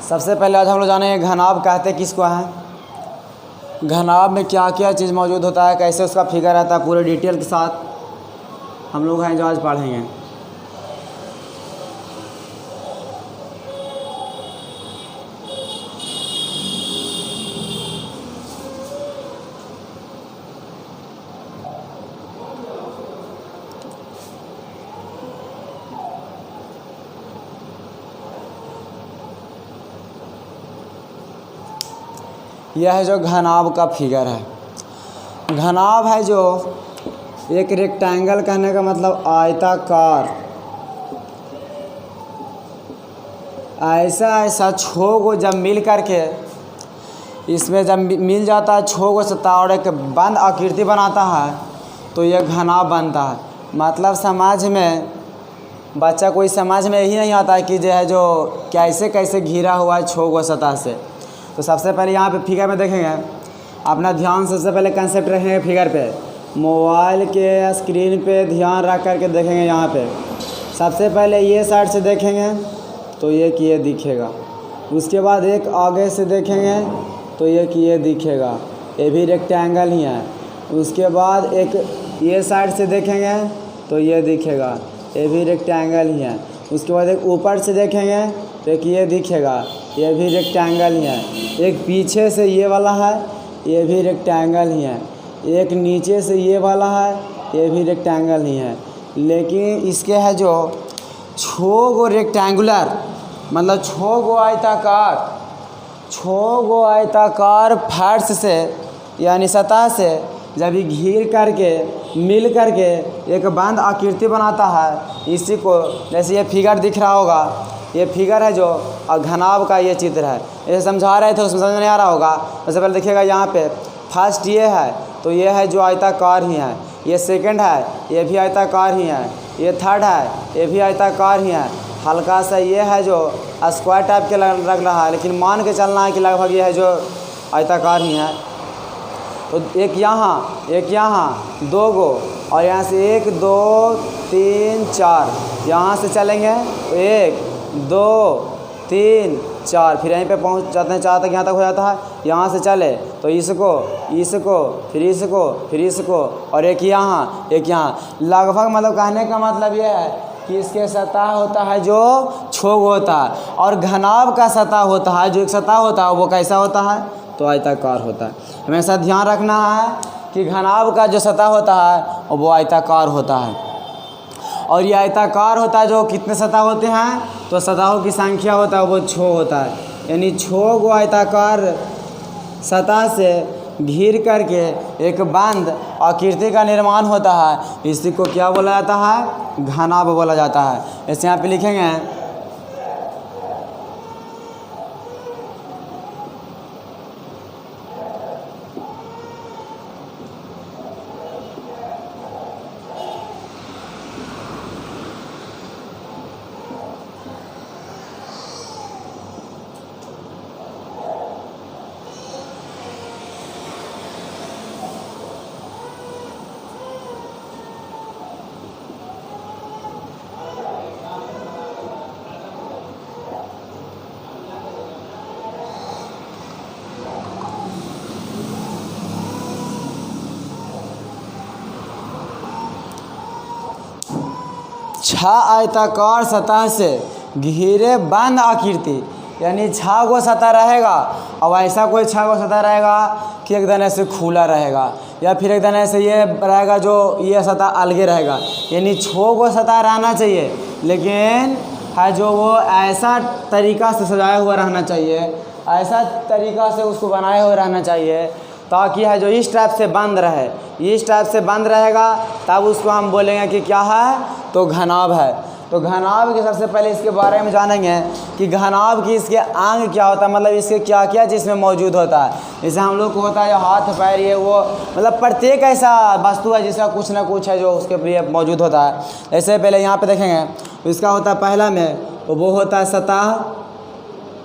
सबसे पहले आज हम लोग जानेंगे घनाभ कहते किसको हैं, घनाभ में क्या क्या चीज़ मौजूद होता है, कैसे उसका फिगर रहता है, पूरे डिटेल के साथ हम लोग हैं जो आज पढ़ेंगे। यह है जो घनाभ का फिगर है। घनाभ है जो एक रेक्टेंगल, कहने का मतलब आयताकार, ऐसा छो को जब मिल करके इसमें जब मिल जाता है छो को सत्ता और एक बंद आकृति बनाता है तो यह घनाभ बनता है। मतलब समाज में बच्चा कोई समझ में यही नहीं आता है कि जो है जो कैसे कैसे घिरा हुआ है छो को सतह से। तो सबसे पहले यहाँ पे फिगर में देखेंगे, अपना ध्यान सबसे पहले कंसेप्ट रखेंगे फिगर पे, मोबाइल के स्क्रीन पे ध्यान रख करके देखेंगे। यहाँ पे सबसे पहले ये साइड से देखेंगे तो ये कि ये दिखेगा, उसके बाद एक आगे से देखेंगे तो ये कि ये दिखेगा, ये भी रेक्टेंगल ही है। उसके बाद एक ये साइड से देखेंगे तो ये दिखेगा, ये भी रेक्टेंगल ही है। उसके बाद एक ऊपर से देखेंगे तो एक ये दिखेगा, ये भी रेक्टेंगल ही है। एक पीछे से ये वाला है, ये भी रेक्टेंगल ही है। एक नीचे से ये वाला है, ये भी रेक्टेंगल ही है। लेकिन इसके है जो छो गो रेक्टेंगुलर, मतलब छो गो आयताकार फर्श से यानी सतह से जब ये घिर करके मिल करके एक बंद आकृति बनाता है, इसी को जैसे ये फिगर दिख रहा होगा, ये फिगर है जो घनाभ का ये चित्र है। ये समझा रहे थे उसमें समझ नहीं आ रहा होगा। सबसे पहले देखिएगा यहाँ पे फर्स्ट ये है तो ये है जो आयताकार ही है, ये सेकंड है ये भी आयताकार ही है, ये थर्ड है ये भी आयताकार ही है। हल्का सा ये है जो स्क्वायर टाइप के लग रहा है, लेकिन मान के चलना है कि लगभग ये है जो आयताकार ही है। तो एक यहाँ दो गो और यहाँ से 1 2 3 4, यहाँ से चलेंगे तो 1 2 3 4, फिर यहीं पे पहुँच जाते हैं 4 तक, यहाँ तक हो जाता है। यहाँ से चले तो इसको फिर इसको और एक यहाँ लगभग, मतलब कहने का मतलब ये है कि इसके सतह होता है जो छोग होता है और घनाभ का सतह होता है, जो एक सतह होता है वो कैसा होता है तो आयताकार होता है। हमेशा ध्यान रखना है कि घनाभ का जो सतह होता है वो आयताकार होता है। और ये आयताकार होता है जो कितने सतह होते हैं तो सतहों की संख्या होता है वो छो होता है। यानी छो को आयताकार सतह से घिर करके एक बंद आकृति का निर्माण होता है, इसी को क्या बोला जाता है, घनाभ बोला जाता है। ऐसे यहाँ पे लिखेंगे छह आयताकार सतह से घिरे बंद आकृति, यानी छह गो सतह रहेगा। अब ऐसा कोई छह गो सतह रहेगा कि एक दने से खुला रहेगा, या फिर एक दने से ये रहेगा जो ये सतह अलगे रहेगा। यानी 6 गो सतह रहना चाहिए, लेकिन है जो वो ऐसा तरीका से सजाया हुआ रहना चाहिए, ऐसा तरीका से उसको बनाए हुए रहना चाहिए ताकि है जो इस टाइप से बंद रहे। इस टाइप से बंद रहेगा तब उसको हम बोलेंगे कि क्या है तो घनाभ है। तो घनाभ के सबसे पहले इसके बारे में जानेंगे कि घनाभ की इसके अंग क्या होता है, मतलब इसके क्या क्या जिसमें मौजूद होता है। जैसे हम लोग को होता है हाथ पैर, ये वो, मतलब प्रत्येक ऐसा वस्तु है जिसका कुछ ना कुछ है जो उसके लिए मौजूद होता है। ऐसे पहले यहाँ पे देखेंगे तो इसका होता है पहला में तो वो होता है सतह,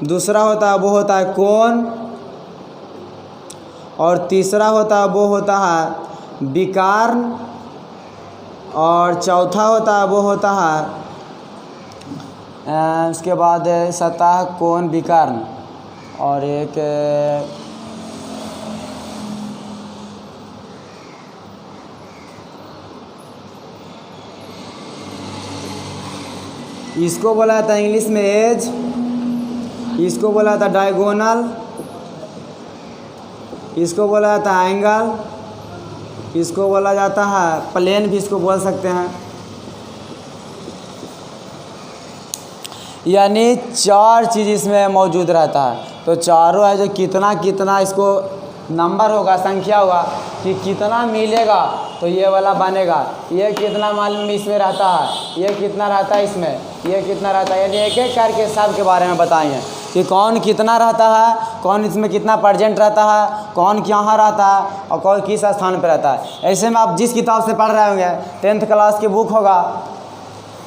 दूसरा होता है वो होता है कोण, और तीसरा होता है वो होता है विकर्ण, और चौथा होता है वो होता है उसके बाद सतह कोण विकर्ण और एक इसको बोला जाता है इंग्लिश में एज, इसको बोला जाता है डायगोनल, इसको बोला जाता है एंगल, इसको बोला जाता है प्लेन भी इसको बोल सकते हैं। यानी 4 चीज़ इसमें मौजूद रहता है। तो चारों है जो कितना कितना इसको नंबर होगा, संख्या होगा कि कितना मिलेगा तो ये वाला बनेगा। ये कितना मालूम इसमें रहता है, ये कितना रहता है इसमें, ये कितना रहता है, यानी एक एक करके सब के बारे में बताएंगे कि कौन कितना रहता है, कौन इसमें कितना परसेंट रहता है, कौन यहाँ रहता है और कौन किस स्थान पर रहता है। ऐसे में आप जिस किताब से पढ़ रहे होंगे 10th क्लास की बुक होगा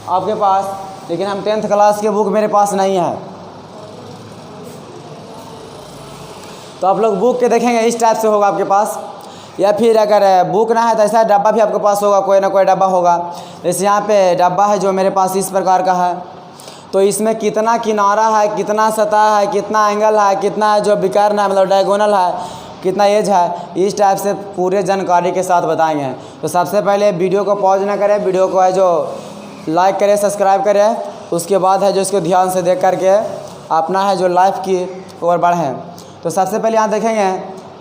आपके पास, लेकिन हम 10th क्लास की बुक मेरे पास नहीं है, तो आप लोग बुक के देखेंगे इस टाइप से होगा आपके पास। या फिर अगर बुक ना है तो ऐसा डब्बा भी आपके पास होगा, कोई ना कोई डब्बा होगा। जैसे यहाँ पे डब्बा है जो मेरे पास इस प्रकार का है, तो इसमें कितना किनारा है, कितना सतह है, कितना एंगल है, कितना जो विकर्ण है मतलब डायगोनल है, कितना एज है, इस टाइप से पूरे जानकारी के साथ बताएंगे। तो सबसे पहले वीडियो को पॉज ना करें, वीडियो को है जो लाइक करें, सब्सक्राइब करें, उसके बाद है जो इसको ध्यान से देख करके अपना है जो लाइफ की ओर बढ़ें। तो सबसे पहले यहाँ देखेंगे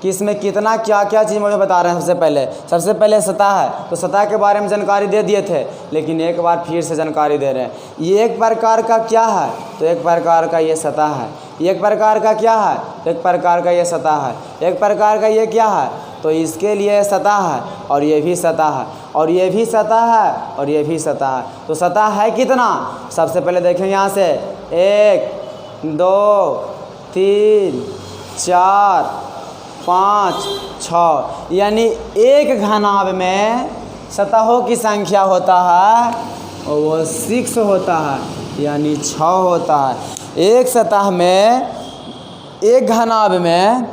कि इसमें कितना क्या क्या चीज़ मुझे बता रहे हैं। सबसे पहले सतह है, तो सतह के बारे में जानकारी दे दिए थे, लेकिन एक बार फिर से जानकारी दे रहे हैं। ये एक प्रकार का क्या है, तो एक प्रकार का ये सतह है। एक प्रकार का क्या है, एक प्रकार का ये सतह है। एक प्रकार का ये क्या है, तो इसके लिए सतह है और ये भी सतह है और ये भी सतह है और ये भी सतह है। तो सतह है कितना, सबसे पहले देखेंगे यहाँ से 1 2 3 4 5 6, यानी एक घनाभ में सतहों की संख्या होता है और वो 6 होता है, यानी 6 होता है। एक सतह में, एक घनाभ में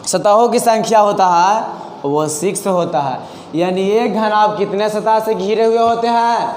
सतहों की संख्या होता है वो 6 होता है। यानी एक घनाभ कितने सतह से घिरे हुए होते हैं,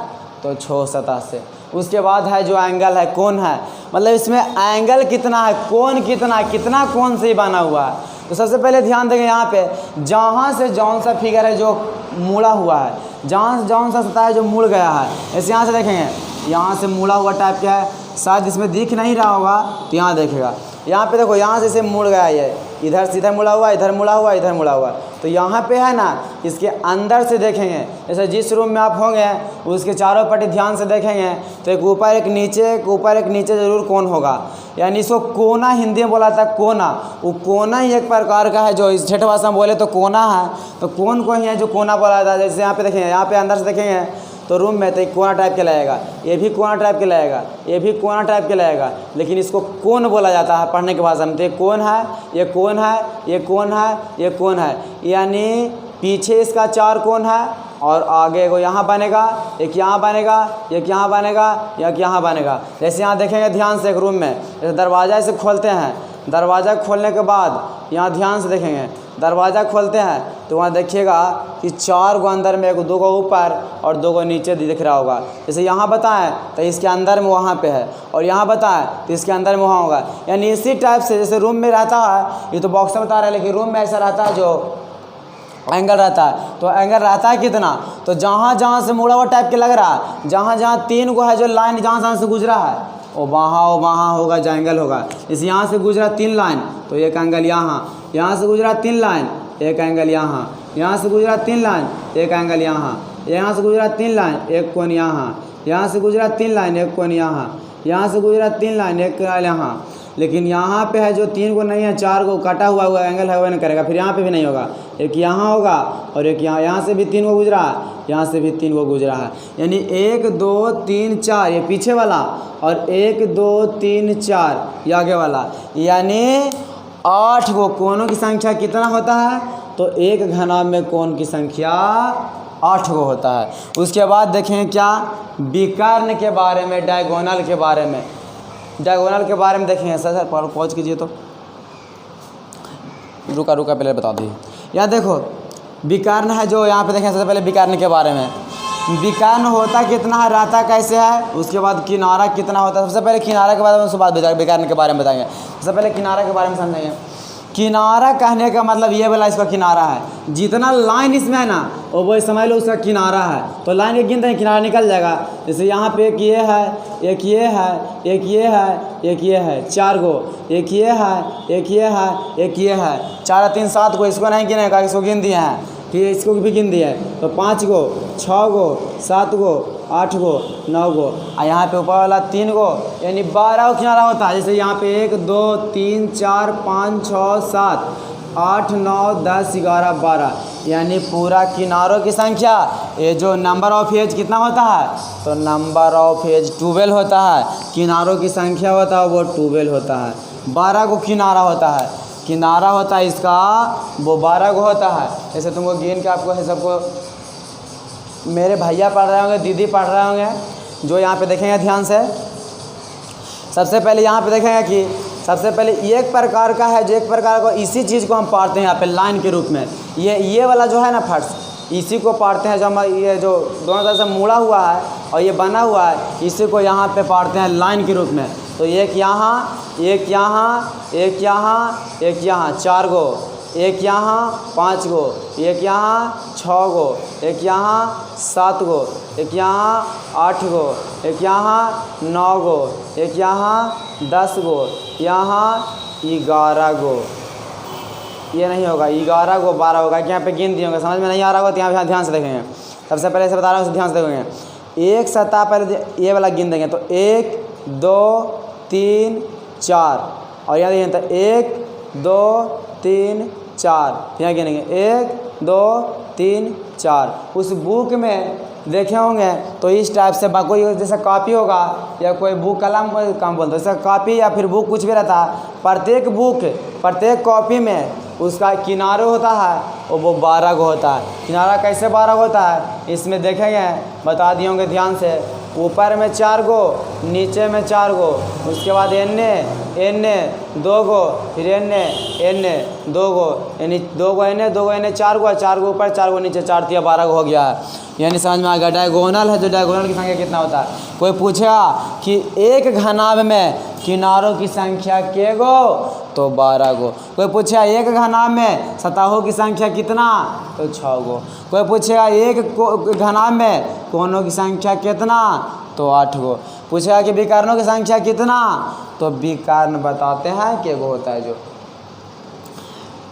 तो 6 सतह से। उसके बाद है जो एंगल है, कोण है, मतलब इसमें एंगल कितना है, कोण कितना, कितना कोण से ही बना हुआ है। तो सबसे पहले ध्यान देंगे यहाँ पे, जहाँ से जौन सा फिगर है जो मुड़ा हुआ है, जहाँ से जौन सा सतह है जो मुड़ गया है, ऐसे यहाँ से देखेंगे, यहाँ से मुड़ा हुआ टाइप क्या है, शायद इसमें दिख नहीं रहा होगा तो यहाँ देखेगा। यहाँ पे देखो, यहाँ से इसे मुड़ गया, ये इधर से इधर मुड़ा हुआ, इधर मुड़ा हुआ, इधर मुड़ा हुआ। तो यहाँ पे है ना, इसके अंदर से देखेंगे, जैसे जिस रूम में आप होंगे उसके चारों पट्टी ध्यान से देखेंगे तो एक ऊपर एक नीचे, एक ऊपर एक नीचे जरूर कोण होगा। यानी इसको कोना हिंदी में बोला था, कोना। वो कोना ही एक प्रकार का है, जो इस ठेठ भाषा में बोले तो कोना है, तो कोण को ही है जो कोना बोला था। जैसे यहाँ पे देखेंगे, यहाँ पे अंदर से देखेंगे तो रूम में तो एक कोना टाइप के लगेगा, ये भी कोना टाइप के लगेगा, ये भी कोना टाइप के लगेगा, लेकिन इसको कोण बोला जाता है पढ़ने की भाषा में। तो ये कोण है, ये कोण है, ये कोण है, ये कोण है। यानी पीछे इसका 4 कोण है और आगे को यहाँ बनेगा, एक यहाँ बनेगा, एक यहाँ बनेगा, एक यहाँ बनेगा। जैसे यहाँ देखेंगे ध्यान से, एक रूम में जैसे दरवाज़ा से खोलते हैं, दरवाज़ा खोलने के बाद यहाँ ध्यान से देखेंगे, दरवाज़ा खोलते हैं तो वहाँ देखिएगा कि 4 गो अंदर में, 2 गो ऊपर और 2 गो नीचे दिख रहा होगा। जैसे यहाँ बताएं तो इसके अंदर में वहाँ पे है, और यहाँ बताएं तो इसके अंदर में वहाँ होगा। यानी इसी टाइप से जैसे रूम में रहता है, ये तो बॉक्स में बता रहा है, लेकिन रूम में ऐसा रहता है जो एंगल रहता है। तो एंगल रहता है कितना, तो जहाँ जहाँ से मुड़ा हुआ टाइप के लग रहा है, जहाँ जहाँ 3 गो है जो लाइन जहाँ जहाँ से गुजरा है, वो वहाँ होगा जो एंगल होगा। इस यहाँ से गुजरा 3 लाइन तो एक एंगल यहाँ, यहाँ से गुजरा 3 लाइन एक एंगल यहाँ, यहाँ से गुजरा 3 लाइन एक एंगल यहाँ, यहाँ से गुजरा 3 लाइन एक कोण यहाँ, यहाँ से गुजरा 3 लाइन एक कोण यहाँ, यहाँ से गुजरा 3 लाइन एक कोण यहाँ। लेकिन यहाँ पे है जो 3 गो नहीं है, 4 गो कटा हुआ एंगल है, वो नहीं करेगा। फिर यहाँ पे भी नहीं होगा, एक यहाँ होगा और एक यहाँ, यहाँ से भी 3 गो गुजरा है, यहाँ से भी 3 गो गुजरा है। यानी 1 2 3 4 ये पीछे वाला और 1 2 3 4 ये आगे वाला, यानी 8 गो कोणों की संख्या कितना होता है, तो एक घनाभ में कोण की संख्या 8 गो होता है। उसके बाद देखें क्या, विकर्ण के बारे में, डायगोनल के बारे में, डायगोनल के बारे में देखेंगे। सर पॉज कीजिए, तो रुका पहले बता दीजिए। यहाँ देखो विकर्ण है जो यहाँ पे देखें, सबसे पहले विकर्ण के बारे में विकर्ण होता कितना है, रहता कैसे है, उसके बाद किनारा कितना होता है। सबसे पहले किनारा के बारे में उसके बाद विकर्ण के बारे में बताएंगे। सबसे पहले किनारा के बारे में समझेंगे। किनारा कहने का मतलब ये वाला इसका किनारा है, जितना लाइन इसमें है ना वो वही समझ लो उसका किनारा है। तो लाइन के गिनते हैं किनारा निकल जाएगा। जैसे यहाँ पे एक ये है, एक ये है, एक ये है, एक ये है, 4 गो, एक ये है, एक ये है, एक ये है, 4 3 7 गो। इसको नहीं गिनेगा, इसको गिन दिए हैं, फिर इसको भी गिन दिया है। तो 5 गो, 6 गो, 7 गो, 8 गो, 9 गो, और यहाँ पे ऊपर वाला 3 गो, यानी 12 गो किनारा होता है। जैसे यहाँ पे 1 2 3 4 5 6 7 8 9 10 11 12, यानी पूरा किनारों की संख्या। ये जो नंबर ऑफ एज कितना होता है, तो नंबर ऑफ एज 12 होता है। किनारों की संख्या होता है वो 12 होता है। 12 को किनारा होता है, किनारा होता है इसका वो 12 गो होता है। जैसे तुमको गिन के आपको है, सबको मेरे भैया पढ़ रहे होंगे, दीदी पढ़ रहे होंगे, जो यहाँ पे देखेंगे ध्यान से। सबसे पहले यहाँ पे देखेंगे कि सबसे पहले एक प्रकार का है, जो एक प्रकार को इसी चीज़ को हम पढ़ते हैं यहाँ पे लाइन के रूप में। ये वाला जो है ना फर्श, इसी को पढ़ते हैं। जो हम ये जो दोनों तरफ से मुड़ा हुआ है और ये बना हुआ है, इसी को यहाँ पे पढ़ते हैं लाइन के रूप में। तो एक यहाँ, एक यहाँ, एक यहाँ, एक यहाँ, 4 गो, एक यहाँ 5 गो, एक यहाँ 6 गो, एक यहाँ 7 गो, एक यहाँ 8 गो, एक यहाँ 9 गो, एक यहाँ 10 गो, यहाँ 11 गो। ये नहीं होगा 11 गो, 12 होगा कि यहाँ पे गिन दिए होंगे। समझ में नहीं आ रहा होगा तो यहाँ ध्यान से देखेंगे। सबसे पहले से बता रहा हूँ, ध्यान से देखेंगे। एक सतह पहले ये वाला गिन देंगे, तो 1 2 3 4, और यहाँ देखेंगे तो 1 2 3 4, यहाँ गिनेंगे 1 2 3 4। उस बुक में देखे होंगे तो इस टाइप से कोई जैसा कॉपी होगा या कोई बुक कलम काम बोलते हैं, जैसा कॉपी या फिर बुक कुछ भी रहता है। प्रत्येक बुक, प्रत्येक कॉपी में उसका किनारे होता है और वो 12 गो होता है। किनारा कैसे 12 होता है इसमें देखेंगे, बता दिए होंगे ध्यान से। ऊपर में 4 गो, नीचे में 4 गो, उसके बाद एन्ने 2 गो, फिर एन्ने 2 गो, यानी 2 गो एन्ने 2 गो एन्ने 4 गो, 4 गो ऊपर 4 गो नीचे, 4 तिया 12 गो हो गया है। यानी समझ में आ गया। डायगोनल है, जो डायगोनल की संख्या कितना होता है। कोई पूछेगा कि एक घनाभ में किनारों की संख्या के गो, तो 12 गो। कोई पूछेगा एक घनाभ में सतहों की संख्या कितना, तो 6 गो। कोई पूछेगा एक घनाभ में कोनों की संख्या कितना, तो 8 गो। पूछेगा कि विकर्णों की संख्या कितना, तो विकर्ण बताते हैं के गो होता है। जो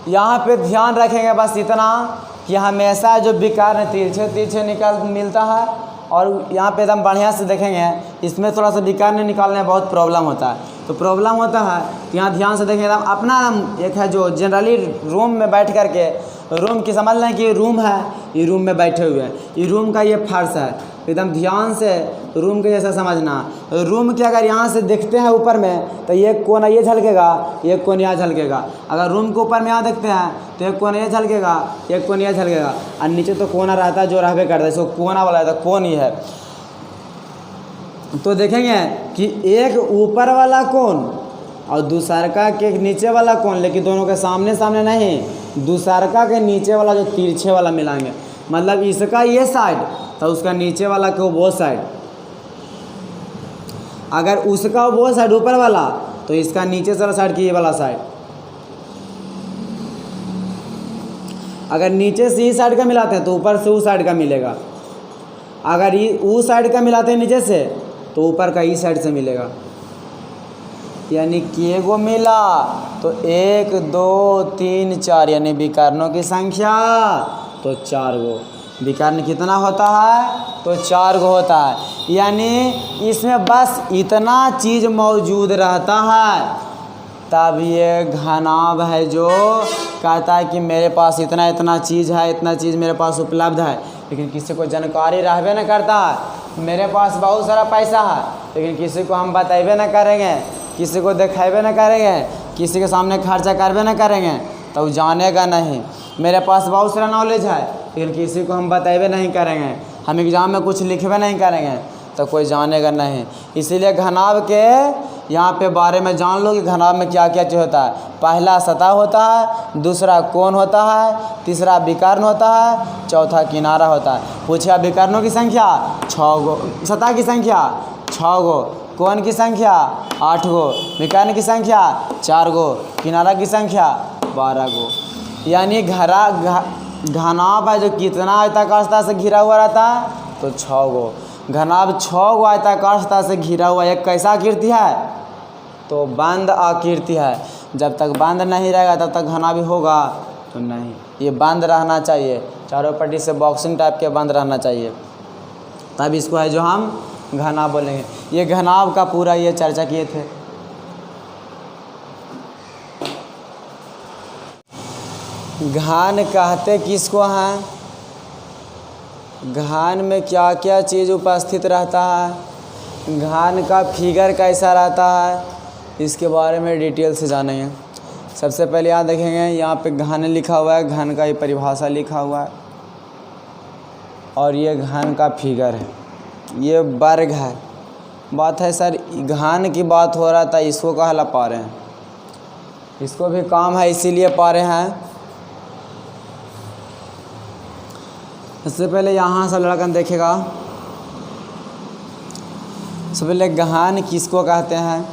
यहाँ पे ध्यान रखेंगे बस इतना कि हमेशा जो विकर्ण तिरछे तिरछे मिलता है, और यहाँ पे एकदम बढ़िया से देखेंगे। इसमें थोड़ा सा विकर्ण निकालने में बहुत प्रॉब्लम होता है। तो प्रॉब्लम होता है, यहाँ ध्यान से देखेंगे। एकदम अपना एक है जो जनरली रूम में बैठ कर के, रूम की समझ लें कि रूम है, ये रूम में बैठे हुए हैं, ये रूम का ये फर्श है। एकदम ध्यान से रूम के जैसा समझना। रूम के अगर यहाँ से देखते हैं ऊपर में, तो ये कोना ये झलकेगा, एक कोना यहाँ झलकेगा। अगर रूम के ऊपर में यहाँ देखते हैं तो एक कोना ये झलकेगा, एक कोना ये झलकेगा, और नीचे तो कोना रहता है जो रहबे करता है, इसको कोना वाला रहता है, कोन ही है। तो देखेंगे कि एक ऊपर वाला कोन और दूसरका के नीचे वाला कोन, लेकिन दोनों के सामने सामने नहीं, दूसरका के नीचे वाला जो तिरछे वाला मिलाएंगे। मतलब इसका ये साइड तो उसका नीचे वाला को वो साइड, अगर उसका वो साइड ऊपर वाला तो इसका नीचे वाला साइड की ये वाला साइड। अगर नीचे से इस साइड का मिलाते हैं तो ऊपर से उस साइड का मिलेगा। अगर ये उस साइड का मिलाते हैं नीचे से तो ऊपर का इस साइड से मिलेगा। यानी के गो मिला तो 1 2 3 4, यानी विकर्णों की संख्या तो 4 गो। विकर्ण कितना होता है, तो 4 गो होता है। यानी इसमें बस इतना चीज़ मौजूद रहता है, तब ये घनाभ है जो कहता है कि मेरे पास इतना इतना चीज़ है, इतना चीज़ मेरे पास उपलब्ध है। लेकिन किसी को जानकारी रहबे न करता है। मेरे पास बहुत सारा पैसा है, लेकिन किसी को हम बताइबे न करेंगे, किसी को दिखाइबे न करेंगे, किसी के सामने खर्चा करबे न करेंगे, तो जानेगा नहीं। मेरे पास बहुत सारा नॉलेज है, लेकिन किसी को हम बताइबे नहीं करेंगे, हम एग्ज़ाम में कुछ लिखबे नहीं करेंगे, तो कोई जानेगा नहीं। इसीलिए घनाभ के यहाँ पे बारे में जान लो कि घनाभ में क्या क्या चीज़ होता है। पहला सतह होता है, दूसरा कोण होता है, तीसरा विकर्ण होता है, चौथा किनारा होता है। पूछा विकर्णों की संख्या 6 गो, सतह की संख्या 6 गो, कोण की संख्या 8 गो, विकर्ण की संख्या 4 गो, किनारा की संख्या 12 गो। यानी घनाभ है जो कितना आयताकार सतह से घिरा हुआ रहता है, तो 6 गो। घनाभ 6 गो आयताकार सतह से घिरा हुआ एक कैसा आकृति है, तो बंद आकृति है। जब तक बंद नहीं रहेगा तब तक घनाभ होगा तो नहीं, ये बंद रहना चाहिए, चारों पट्टी से बॉक्सिंग टाइप के बंद रहना चाहिए, तब इसको है जो हम घनाभ बोलेंगे। ये घनाभ का पूरा ये चर्चा किए थे। घन कहते किसको हैं, घन में क्या क्या चीज़ उपस्थित रहता है, घन का फिगर कैसा रहता है, इसके बारे में डिटेल से जानेंगे। सबसे पहले यहाँ देखेंगे, यहाँ पे घन लिखा हुआ है, घन का ये परिभाषा लिखा हुआ है, और ये घन का फिगर है, ये वर्ग है। बात है सर घन की बात हो रहा था, इसको कहला पा रहे हैं, इसको भी काम है इसीलिए पा रहे हैं। सबसे पहले यहाँ सब लड़का देखेगा, सबसे पहले घन किसको कहते हैं,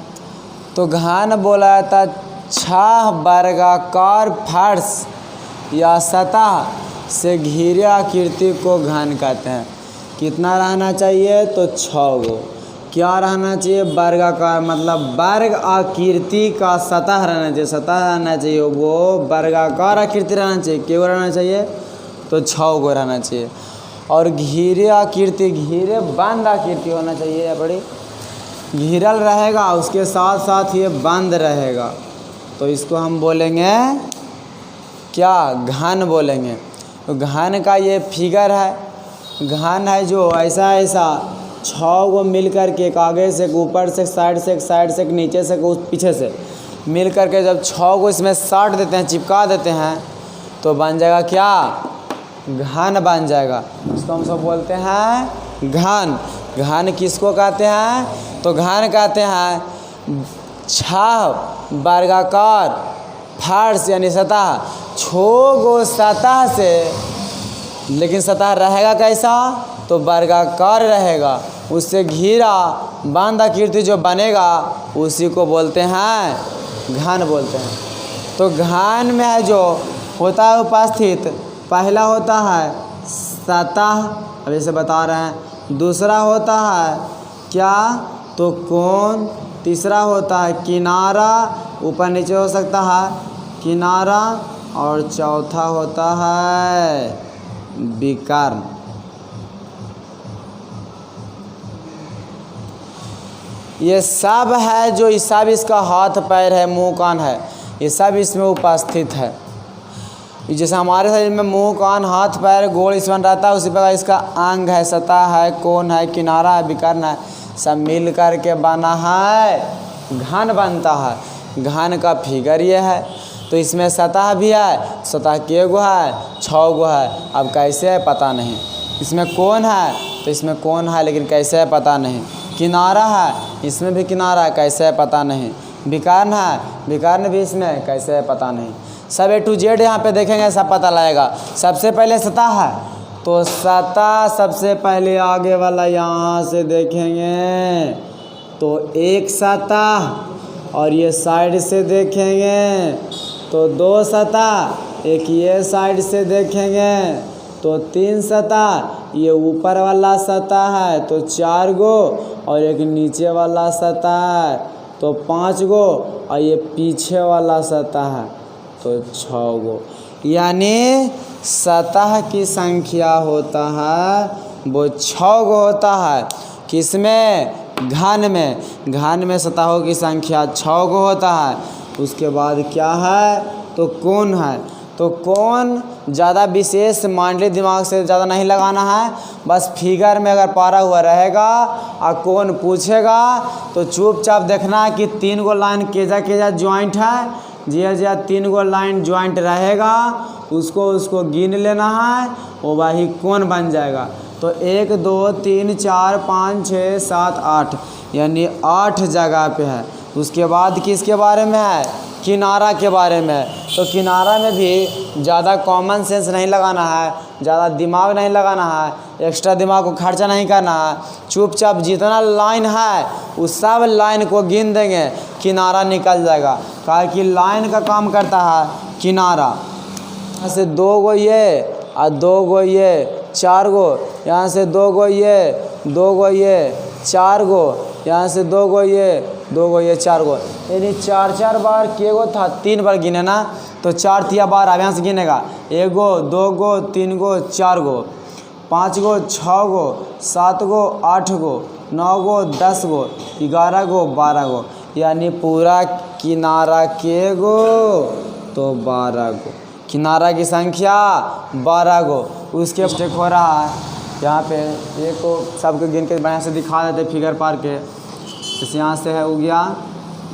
तो घन बोला जाता 6 वर्गाकार फर्श या सतह से घिरे आकृति को घन कहते हैं। कितना रहना चाहिए, तो 6 गो। क्या रहना चाहिए, वर्गाकार, मतलब वर्ग आकृति का सतह रहना चाहिए, सतह रहना चाहिए वो वर्गाकार आकृति रहना चाहिए। क्यों रहना चाहिए, तो 6 गो रहना चाहिए। और घिरे आकृति, घिरे बंद आकृति होना चाहिए, या बड़ी घिरल रहेगा, उसके साथ साथ ये बंद रहेगा, तो इसको हम बोलेंगे क्या, घन बोलेंगे। तो घन का ये फिगर है, घन है जो ऐसा ऐसा 6 गो मिल कर के, एक आगे से, एक ऊपर से, एक साइड से, एक साइड से, एक नीचे से, एक पीछे से मिल कर के जब 6 गो इसमें साट देते हैं, चिपका देते हैं, तो बन जाएगा क्या, घन बन जाएगा। इसको हम सब बोलते हैं घन। घन किसको कहते हैं, तो घन कहते हैं 6 वर्गाकार फर्श यानी सतह, 6 गो सतह से, लेकिन सतह रहेगा कैसा, तो वर्गाकार रहेगा, उससे घिरा बंद आकृति जो बनेगा उसी को बोलते हैं घन बोलते हैं। तो घन में है जो होता है उपस्थित, पहला होता है सतह, अब इसे बता रहे हैं, दूसरा होता है क्या, तो कोण, तीसरा होता है किनारा, ऊपर नीचे हो सकता है किनारा, और चौथा होता है विकर्ण। ये सब है जो, ये सब इसका हाथ पैर है, मुंह कान है, ये सब इसमें उपस्थित है। जैसे हमारे शरीर में मुंह कान हाथ पैर गोड़ इसमें रहता है, उसी प्रकार इसका अंग है, सतह है, कोण है, किनारा है, विकर्ण है, सब मिल कर के बना है, घन बनता है। घन का फिगर ये है। तो इसमें सतह भी है, सतह के गो है, 6 गो है, अब कैसे है पता नहीं। इसमें कोण है, तो इसमें कोण है, लेकिन कैसे है पता नहीं। किनारा है, इसमें भी किनारा है, कैसे है पता नहीं। विकर्ण है, विकर्ण भी इसमें कैसे है पता नहीं। सब A to Z यहाँ पे देखेंगे, सब पता लगेगा। सबसे पहले सतह है, तो सतह सबसे पहले आगे वाला यहाँ से देखेंगे तो एक सतह, और ये साइड से देखेंगे तो 2 सतह, एक ये साइड से देखेंगे तो 3 सतह, ये ऊपर वाला सतह है तो 4 गो, और एक नीचे वाला सतह है तो 5 गो, और ये पीछे वाला सतह है तो 6 गो। यानी सतह की संख्या होता है वो 6 गो होता है। किसमें, घन में। घन में सतहों की संख्या 6 गो होता है। उसके बाद क्या है, तो कोण है। तो कोण ज़्यादा विशेष मांडलिक दिमाग से ज़्यादा नहीं लगाना है, बस फिगर में अगर पारा हुआ रहेगा और कोण पूछेगा तो चुपचाप देखना है कि 3 गो लाइन केजा ज्वाइंट है, जिया 3 गो लाइन ज्वाइंट रहेगा उसको गिन लेना है, वो वही कोण बन जाएगा। तो 1 2 3 4 5 6 7 8 यानी 8 जगह पे है। उसके बाद किसके बारे में है, किनारा के बारे में। तो किनारा में भी ज़्यादा कॉमन सेंस नहीं लगाना है, ज़्यादा दिमाग नहीं लगाना है, एक्स्ट्रा दिमाग को खर्चा नहीं करना है। चुपचाप जितना लाइन है उस सब लाइन को गिन देंगे, किनारा निकल जाएगा। कहा कि लाइन का काम करता है किनारा। यहाँ से 2 गो ये और 2 गो ये 4 गो, यहाँ से 2 गो ये 2 गो ये 4 गो, यहाँ से 2 गो ये 2 गो ये 4 गो, यानी 4 बार के गो था, 3 बार गिने ना, तो 4 तिया बार अब यहाँ से गिनेगा 1 गो 2 गो 3 गो 4 गो 5 गो 6 गो 7 गो 8 गो 9 गो 10 गो 11 गो 12 गो, यानी पूरा किनारा के गो तो 12 गो, किनारा की संख्या 12 गो। उसके मिस्टेक हो रहा है यहाँ पे, एक को सबको गिन के बढ़िया से दिखा देते फिगर पार के। इस यहाँ से है हो गया,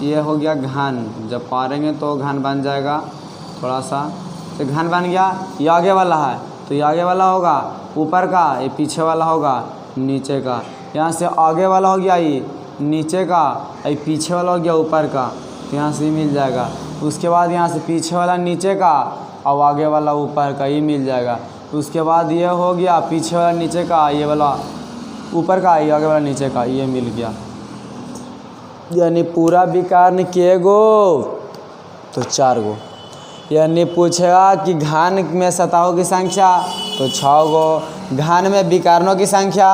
ये हो गया घन, जब पारेंगे तो घन बन जाएगा थोड़ा सा, तो घन बन गया। ये आगे वाला है तो ये आगे वाला होगा ऊपर का, ये पीछे वाला होगा नीचे का। यहाँ से आगे वाला हो गया ये नीचे का, ये पीछे वाला हो गया ऊपर का, तो यहाँ से मिल जाएगा। उसके बाद यहाँ से पीछे वाला नीचे का और आगे वाला ऊपर का, ये मिल जाएगा। उसके बाद ये हो गया पीछे वाला नीचे का, ये वाला ऊपर का, ये आगे वाला नीचे का, ये मिल गया। यानी पूरा विकर्ण के गो तो 4 गो। यानी पूछेगा कि घन में सतहों की संख्या तो 6 गो, घन में विकर्णों की संख्या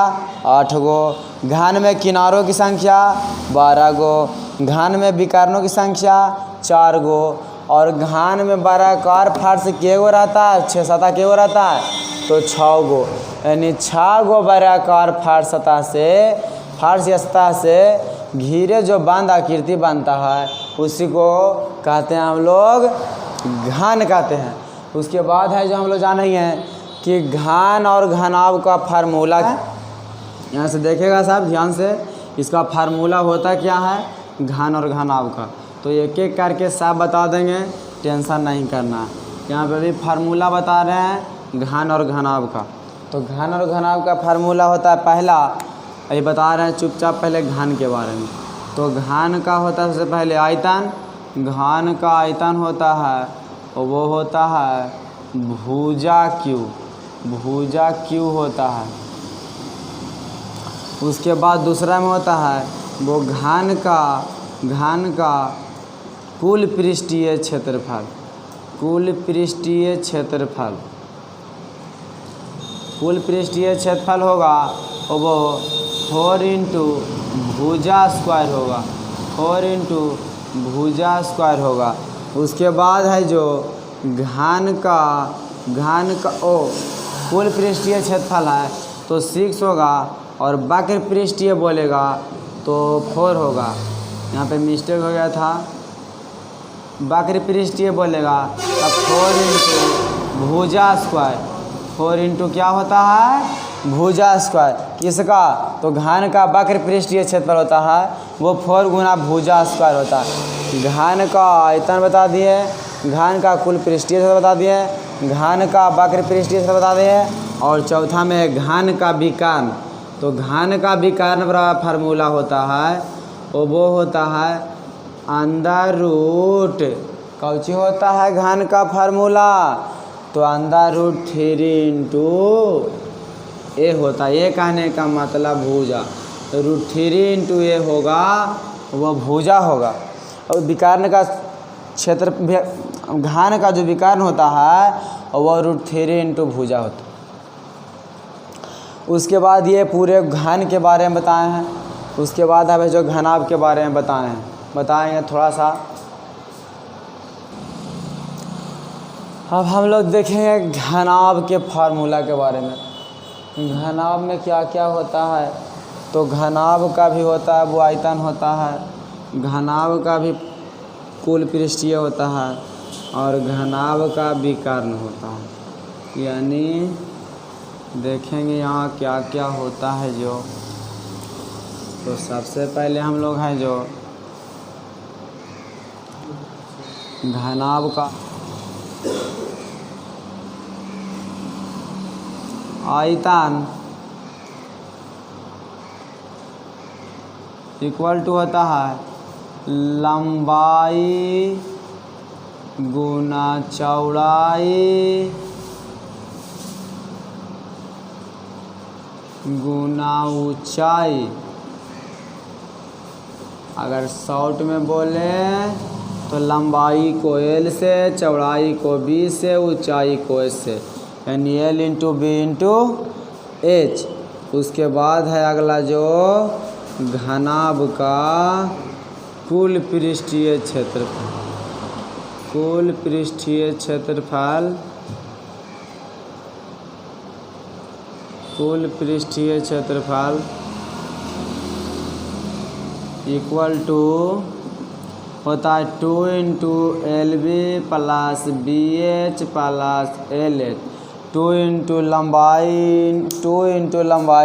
8 गो, घन में किनारों की संख्या 12 गो, घन में विकर्णों की संख्या 4 गो, और घन में वर्गाकार फर्श के गो रहता है, 6 सतह के गो रहता है तो 6 गो। यानी 6 गो वर्गाकार फर्श सतह से, फर्श सतह से घिरे जो बंद आकृति बनता है उसी को कहते हैं हम लोग घन कहते हैं। उसके बाद है जो हम लोग जानेंगे कि घन और घनाभ का फार्मूला है। यहाँ से देखेगा साहब ध्यान से, इसका फार्मूला होता क्या है घन और घनाभ का, तो एक एक करके सब बता देंगे, टेंशन नहीं करना। यहाँ पे भी फार्मूला बता रहे हैं घन और घनाभ का। तो घन और घनाभ का फार्मूला होता है पहला, ये बता रहे हैं चुपचाप पहले घन के बारे में। तो घन का होता है सबसे पहले आयतन, घन का आयतन होता है और वो होता है भुजा क्यू, भुजा क्यू होता है। उसके बाद दूसरा में होता है वो घन का कुल पृष्ठीय क्षेत्रफल, कुल पृष्ठीय क्षेत्रफल, कुल पृष्ठीय क्षेत्रफल होगा और वो 4 इंटू भुजा स्क्वायर होगा, 4 इंटू भुजा स्क्वायर होगा। उसके बाद है जो घन का कुल पृष्ठीय क्षेत्रफल है तो 6 होगा, और वक्र पृष्ठीय बोलेगा तो 4 होगा। यहाँ पे मिस्टेक हो गया था, वक्र पृष्ठीय बोलेगा तब 4 इंटू भुजा स्क्वायर, 4 इंटू क्या होता है भुजा स्क्वायर, किसका तो घन का वक्र पृष्ठीय क्षेत्रफल होता है वो 4 गुना भुजा स्क्वायर होता है। घन का आयतन बता दिए, घन का कुल पृष्ठीय क्षेत्रफल बता दिए, घन का वक्र पृष्ठीय क्षेत्रफल बता दिए, और चौथा में घन का विकर्ण। तो घन का विकर्ण बराबर फार्मूला होता है और वो होता है अंडर रूट, कौची होता है घन का फार्मूला तो अंडर रूट 3 इंटू ए होता है। ये कहने का मतलब भुजा, तो रूट 3 इंटू ए होगा वो भुजा होगा। और विकर्ण का क्षेत्र, घन का जो विकर्ण होता है वो रूट 3 इंटू भुजा होता है। उसके बाद ये पूरे घन के बारे में बताए हैं। उसके बाद हमें जो घनाभ के बारे में बताएंगे थोड़ा सा। अब हम लोग देखेंगे घनाभ के फार्मूला के बारे में। घनाभ में क्या क्या होता है, तो घनाभ का भी होता है वो आयतन होता है, घनाभ का भी कुल पृष्ठीय होता है, और घनाभ का विकर्ण होता है। यानी देखेंगे यहाँ क्या क्या होता है जो, तो सबसे पहले हम लोग हैं जो घनाभ का आयतन इक्वल टू होता है लंबाई गुना चौड़ाई गुना ऊंचाई। अगर शॉर्ट में बोले तो लंबाई को L से, चौड़ाई को B से, ऊंचाई को H से, यानी L into B into H। उसके बाद है अगला जो घनाभ का कुल पृष्ठीय क्षेत्रफल। कुल पृष्ठीय क्षेत्रफल, कुल पृष्ठीय क्षेत्रफल इक्वल टू होता है 2 into LB plus BH plus LH। 2 into लंबाई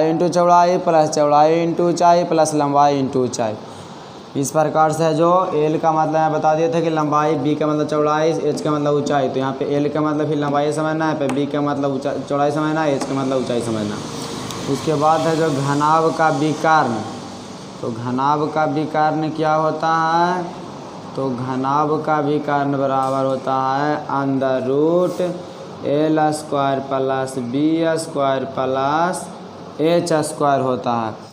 इंटू चौड़ाई प्लस चौड़ाई इंटू ऊंचाई प्लस लंबाई इंटू ऊंचाई। इस प्रकार से जो L का मतलब मैं बता दिए थे कि लंबाई, B का मतलब चौड़ाई, H का मतलब ऊंचाई। तो यहाँ पे L का मतलब फिर लंबाई समझना है, पे B का मतलब चौड़ाई समझना है, H का मतलब ऊंचाई समझना। उसके बाद है जो घनाभ का विकर्ण। तो घनाभ का विकर्ण क्या होता है? तो घनाभ का विकर्ण बराबर होता है under root L square plus B square plus H square होता है।